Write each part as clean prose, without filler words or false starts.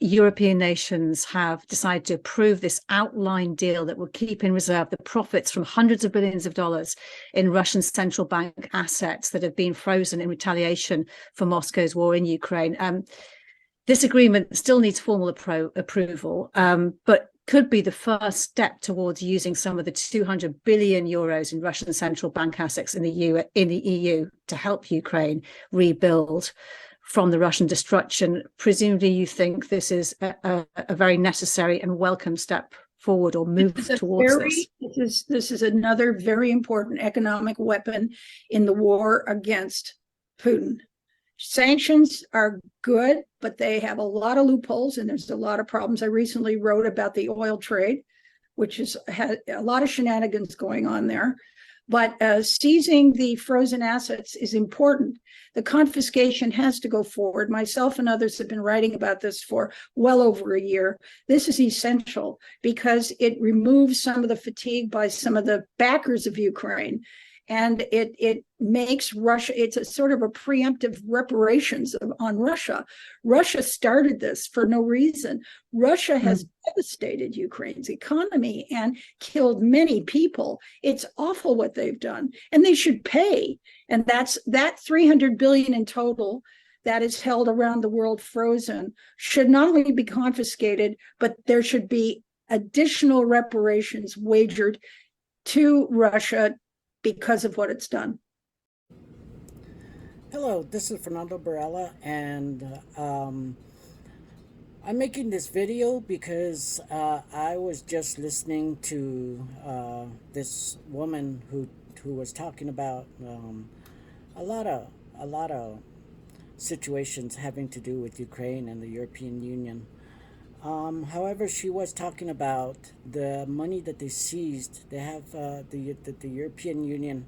European nations have decided to approve this outline deal that will keep in reserve the profits from hundreds of billions of dollars in Russian central bank assets that have been frozen in retaliation for Moscow's war in Ukraine. This agreement still needs formal approval, but could be the first step towards using some of the 200 billion euros in Russian central bank assets in the EU to help Ukraine rebuild from the Russian destruction. Presumably you think this is a very necessary and welcome step forward or move towards this. This is another very important economic weapon in the war against Putin. Sanctions are good, but they have a lot of loopholes and there's a lot of problems. I recently wrote about the oil trade, which has a lot of shenanigans going on there. But seizing the frozen assets is important. The confiscation has to go forward. Myself and others have been writing about this for well over a year. This is essential because it removes some of the fatigue by some of the backers of Ukraine. And it makes Russia, it's a sort of a preemptive reparations on Russia. Russia started this for no reason. Russia has devastated Ukraine's economy and killed many people. It's awful what they've done, and they should pay. And that 300 billion in total that is held around the world frozen should not only be confiscated, but there should be additional reparations wagered to Russia because of what it's done. Hello, this is Fernando Barela, and I'm making this video because I was just listening to this woman who was talking about a lot of situations having to do with Ukraine and the European Union. However, she was talking about the money that they seized. They have the European Union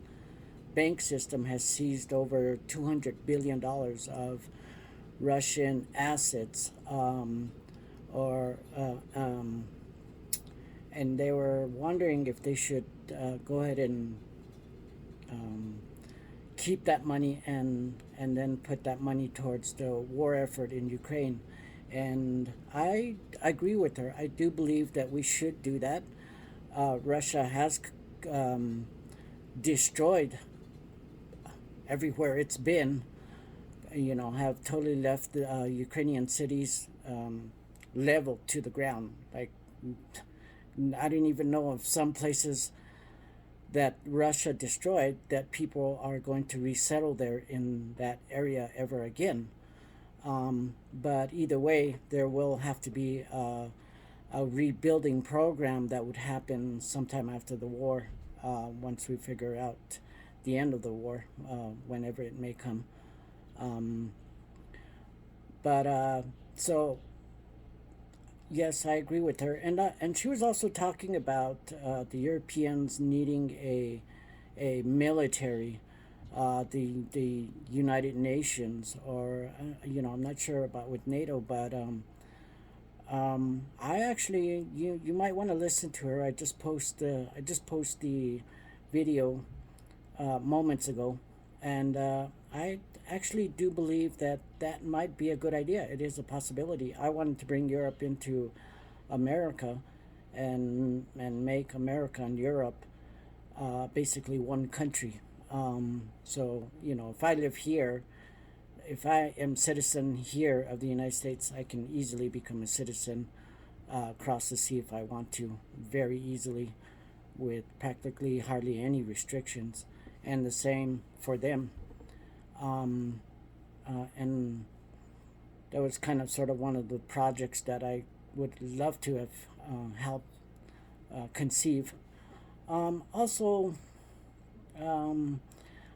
bank system has seized over $200 billion of Russian assets, and they were wondering if they should go ahead and keep that money and then put that money towards the war effort in Ukraine. And I agree with her. I do believe that we should do that. Russia has destroyed everywhere it's been, have totally left the Ukrainian cities leveled to the ground. Like, I didn't even know of some places that Russia destroyed that people are going to resettle there in that area ever again. But either way, there will have to be a rebuilding program that would happen sometime after the war, once we figure out the end of the war, whenever it may come. So yes, I agree with her, and she was also talking about the Europeans needing a military. The United Nations, or I'm not sure about with NATO, but I actually you might want to listen to her. I just post the video moments ago, and I actually do believe that might be a good idea. It is a possibility. I wanted to bring Europe into America, and make America and Europe basically one country. So if I live here, if I am citizen here of the United States, I can easily become a citizen across the sea if I want to, very easily, with practically hardly any restrictions, and the same for them. And that was kind of sort of one of the projects that I would love to have helped conceive. Also,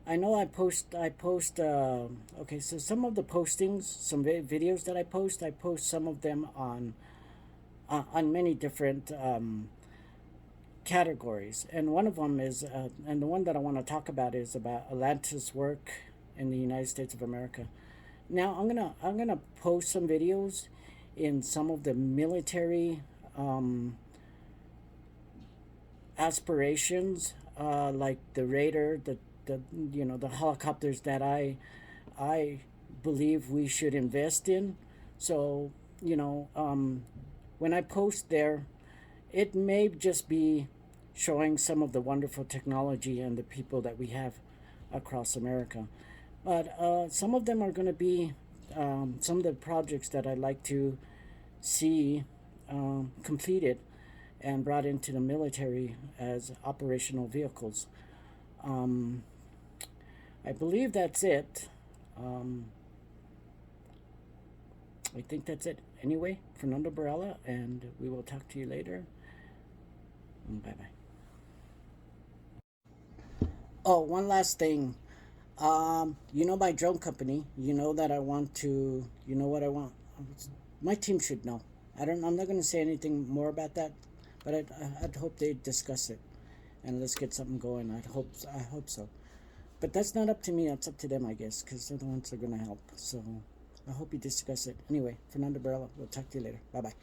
I know I post, okay, so some of the postings, some videos that I post some of them on many different categories. And one of them is, and the one that I want to talk about is about Atlanta's work in the United States of America. Now I'm gonna post some videos in some of the military aspirations, like the Raider, the the helicopters that I believe we should invest in. So when I post there, it may just be showing some of the wonderful technology and the people that we have across America. But some of them are going to be some of the projects that I'd like to see completed and brought into the military as operational vehicles. I believe that's it. I think that's it. Anyway, Fernando Barela, and we will talk to you later. Bye-bye. Oh, one last thing. My drone company, that I want to, what I want. My team should know. I'm not going to say anything more about that, but I'd hope they discuss it and let's get something going. I hope so. But that's not up to me. That's up to them, I guess, because they're the ones that are going to help. So I hope you discuss it. Anyway, Fernando Barela, we'll talk to you later. Bye-bye.